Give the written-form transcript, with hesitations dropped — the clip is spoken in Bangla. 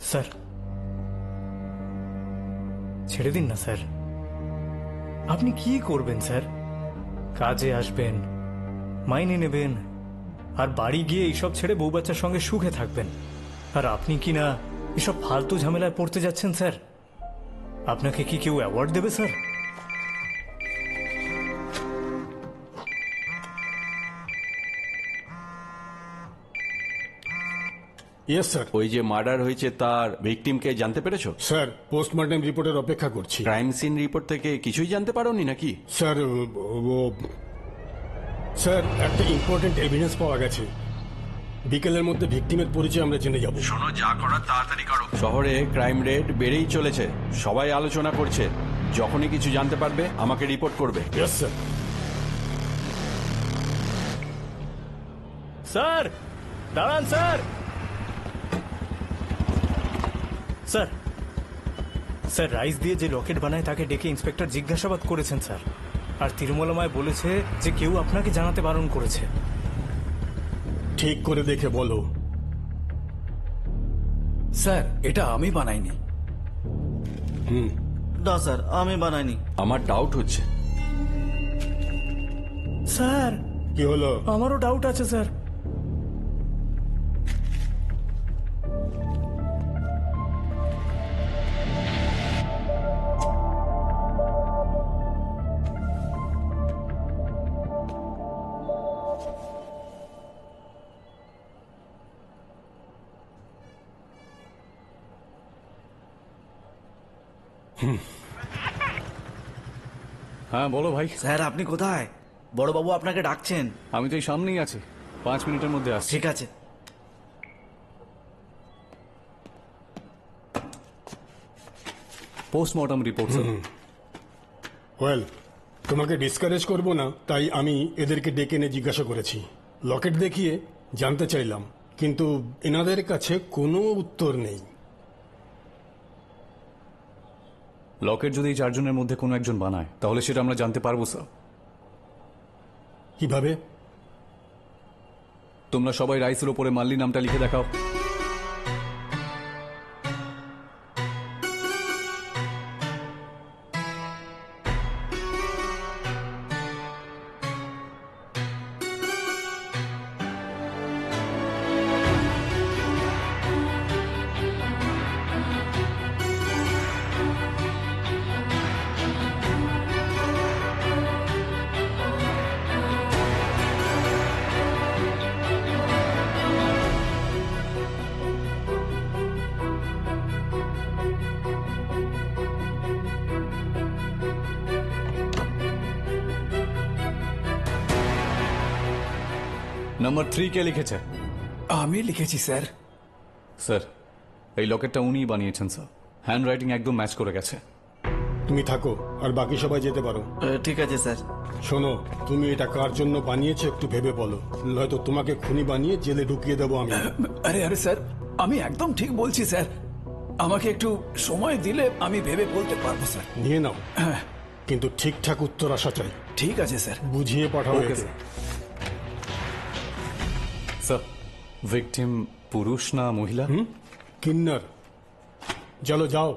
স্যার, ছেড়ে দিন না স্যার। আপনি কি করবেন স্যার? কাজে আসবেন, মাইনে নেবেন, আর বাড়ি গিয়ে এইসব ছেড়ে বউ বাচ্চার সঙ্গে সুখে থাকবেন। আর আপনি কি না এসব ফালতু ঝামেলায় পড়তে যাচ্ছেন স্যার? আপনাকে কি কেউ অ্যাওয়ার্ড দেবে স্যার? Yes sir. ওই যে মার্ডার হয়েছে তার ভিকটিমকে জানতে পেরেছো? স্যার, পোস্টমর্টম রিপোর্টের অপেক্ষা করছি। ক্রাইম সিন রিপোর্ট থেকে কিছুই জানতে পারোনি নাকি? স্যার, স্যার একটা ইম্পর্টেন্ট এভিডেন্স পাওয়া গেছে। বিকেলের মধ্যে ভিকটিমের পরিচয় আমরা জেনে যাব। শোনো, যা করার তাড়াতাড়ি করো। শহরে ক্রাইম রেট বেড়েই চলেছে, সবাই আলোচনা করছে। যখনই কিছু জানতে পারবে আমাকে রিপোর্ট করবে। Yes sir. স্যার দাঁড়ান স্যার। স্যার, স্যার রাইস দিয়ে যে লকেট বানায় তাকে ডেকে ইন্সপেক্টর জিজ্ঞাসাবাদ করেছেন স্যার। আর তিরুমলামায় বলেছে যে কেউ আপনাকে জানাতে বারণ করেছে। ঠিক করে দেখে বলো। স্যার, এটা আমি বানাইনি। না স্যার, আমি বানাইনি। আমার ডাউট হচ্ছে। স্যার, কি হলো? আমারও ডাউট আছে স্যার। হ্যাঁ বলো ভাই। স্যার আপনি কোথায়? বড়বাবু আপনাকে ডাকছেন। আমি তো এই সামনেই আছি, 5 মিনিটের মধ্যে আসছি। ঠিক আছে। Postmortem report sir. ওয়েল, তোমাকে ডিসকারেজ করব না, তাই আমি এদেরকে ডেকে এনে জিজ্ঞাসা করেছি। লকেট দেখিয়ে জানতে চাইলাম, কিন্তু এনাদের কাছে কোনো উত্তর নেই। লকেট যদি এই 4 জনের মধ্যে কোনো একজন বানায় তাহলে সেটা আমরা জানতে পারবো স্যার। কিভাবে? তোমরা সবাই রাইসের ওপরে মাল্লি নামটা লিখে দেখাও। নাম্বার 3 কে লিখেছে? আমি লিখেছি স্যার। স্যার, এই লকেটটা উনিই বানিয়েছেন স্যার। হ্যান্ড রাইটিং একদম ম্যাচ করে গেছে। তুমি থাকো, আর বাকি সবাই যেতে পারো। ঠিক আছে স্যার। শোনো, তুমি এটা কার জন্য বানিয়েছো একটু ভেবে বলো, নয়তো তোমাকে খুনি বানিয়ে জেলে ঢুকিয়ে দেবো আমি। আরে আরে স্যার, আমি একদম ঠিক বলছি স্যার। আমাকে একটু সময় দিলে আমি ভেবে বলতে পারবো স্যার। নিয়ে নাও, কিন্তু ঠিকঠাক উত্তর আসা চাই। ঠিক আছে স্যার। বুঝিয়ে পাঠাও ওকে একে। স্যার। স্যার, ভিকটিম পুরুষ না মহিলা? কিন্নর। চলো যাও।